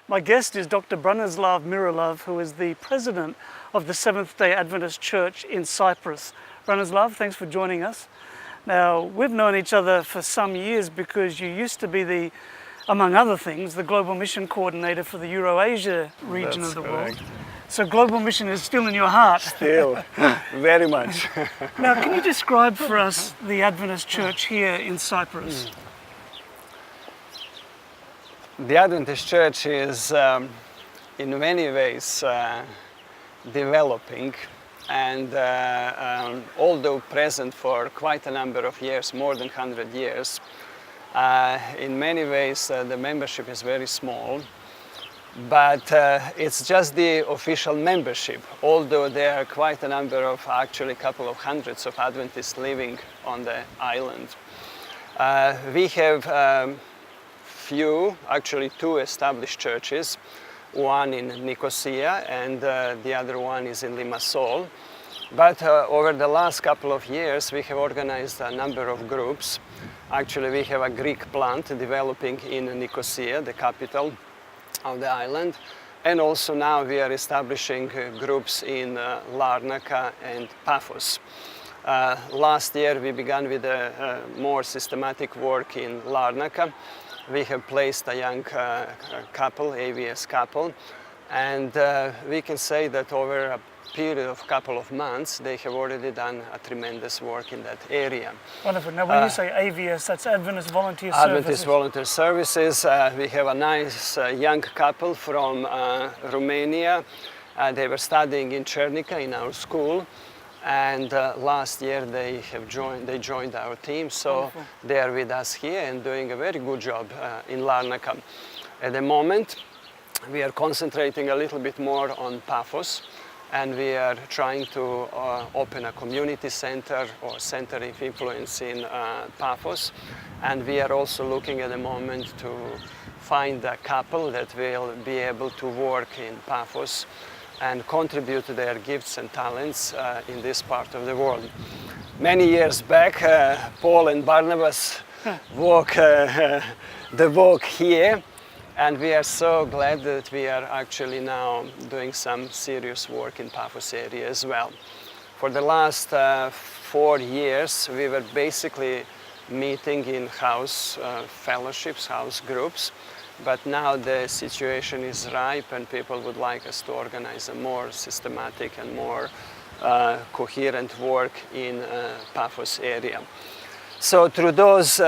My guest is Dr. Branislav Mirilov, who is the president of the Seventh-day Adventist Church in Cyprus. Branislav, thanks for joining us. Now, we've known each other for some years because you used to be among other things, the Global Mission Coordinator for the Eurasia region of the world. So Global Mission is still in your heart. Still, very much. Now, can you describe for us the Adventist Church here in Cyprus? The Adventist Church is in many ways developing, and although present for quite a number of years, more than 100 years, in many ways the membership is very small, but it's just the official membership, although there are quite a number of, actually a couple of hundreds of Adventists living on the island. We have actually two established churches, one in Nicosia and the other one is in Limassol. But over the last couple of years we have organized a number of groups. Actually we have a Greek plant developing in Nicosia, the capital of the island, and also now we are establishing groups in Larnaca and Paphos. Last year we began with a more systematic work in Larnaca. We have placed a young couple, AVS couple, and we can say that over a period of couple of months they have already done a tremendous work in that area. Wonderful. Now when you say AVS, that's Adventist Volunteer Services? Adventist Volunteer Services. We have a nice young couple from Romania. They were studying in Cernica in our school, and last year they joined our team, so wonderful. They are with us here and doing a very good job in Larnaca. At the moment we are concentrating a little bit more on Paphos, and we are trying to open a community center or center of influence in Paphos, and we are also looking at the moment to find a couple that will be able to work in Paphos and contribute their gifts and talents in this part of the world. Many years back, Paul and Barnabas walk the walk here, and we are so glad that we are actually now doing some serious work in Paphos area as well. For the last 4 years, we were basically meeting in house fellowships, house groups. But now the situation is ripe and people would like us to organize a more systematic and more coherent work in Paphos area. So through those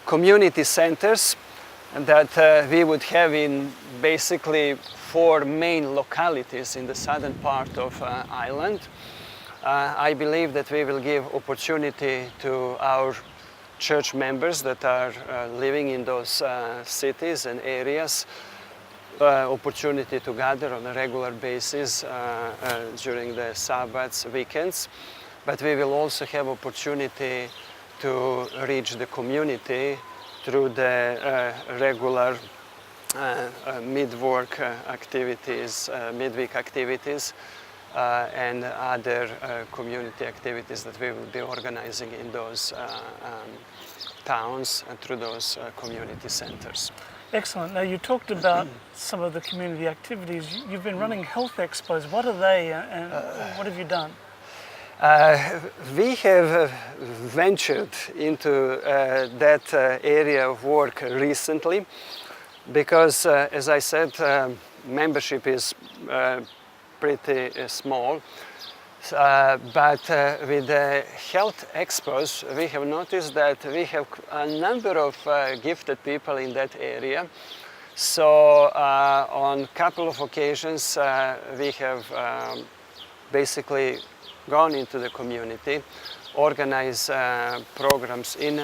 community centers that we would have in basically 4 main localities in the southern part of island, I believe that we will give opportunity to our church members that are living in those cities and areas, opportunity to gather on a regular basis during the Sabbats, weekends. But we will also have opportunity to reach the community through the regular midweek activities, and other community activities that we will be organizing in those towns and through those community centers. Excellent. Now you talked about some of the community activities. You've been running health expos. What are they and what have you done? We have ventured into that area of work recently because, as I said, membership is pretty small, but with the health expos we have noticed that we have a number of gifted people in that area. So on a couple of occasions we have basically gone into the community, organized programs in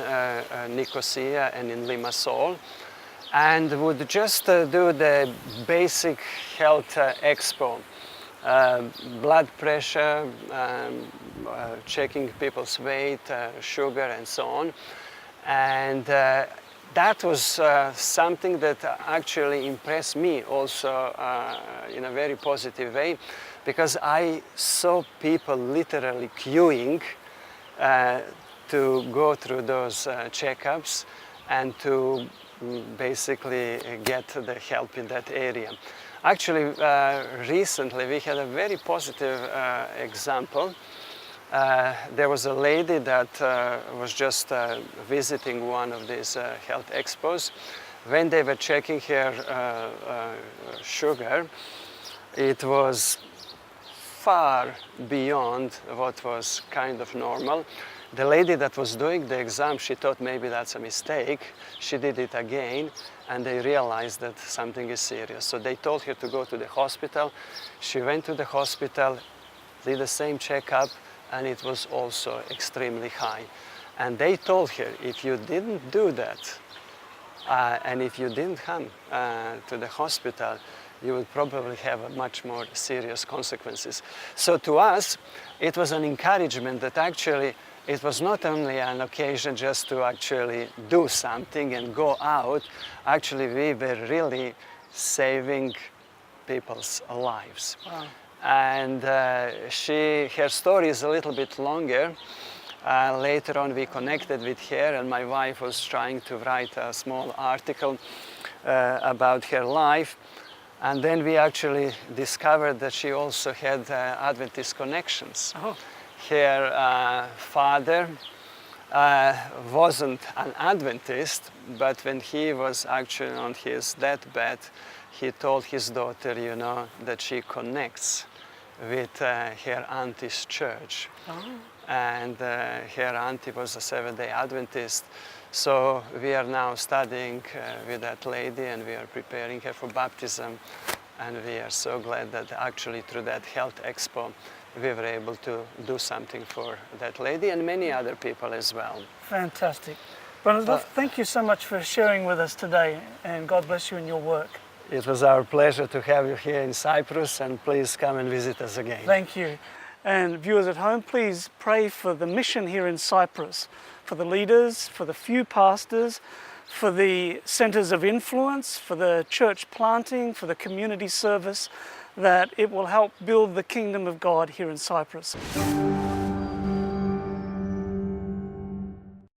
Nicosia and in Limassol, and would just do the basic health expo. Blood pressure, checking people's weight, sugar and so on. And that was something that actually impressed me also in a very positive way, because I saw people literally queuing to go through those checkups and to basically get the help in that area. Actually, recently we had a very positive example. There was a lady that was just visiting one of these health expos. When they were checking her sugar, it was far beyond what was kind of normal. The lady that was doing the exam, she thought maybe that's a mistake. She did it again, and they realized that something is serious. So they told her to go to the hospital. She went to the hospital, did the same checkup, and it was also extremely high. And they told her, if you didn't do that, and if you didn't come to the hospital, you would probably have much more serious consequences. So to us, it was an encouragement that actually it was not only an occasion just to actually do something and go out. Actually, we were really saving people's lives. Wow. And her story is a little bit longer. Later on we connected with her, and my wife was trying to write a small article about her life. And then we actually discovered that she also had Adventist connections. Oh. Her father wasn't an Adventist, but when he was actually on his deathbed, he told his daughter, you know, that she connects with her auntie's church. Oh. And her auntie was a Seventh-day Adventist. So we are now studying with that lady, and we are preparing her for baptism. And we are so glad that actually through that health expo, we were able to do something for that lady and many other people as well. Fantastic. Branislav, thank you so much for sharing with us today, and God bless you in your work. It was our pleasure to have you here in Cyprus, and please come and visit us again. Thank you. And viewers at home, please pray for the mission here in Cyprus, for the leaders, for the few pastors, for the centers of influence, for the church planting, for the community service, that it will help build the kingdom of God here in Cyprus.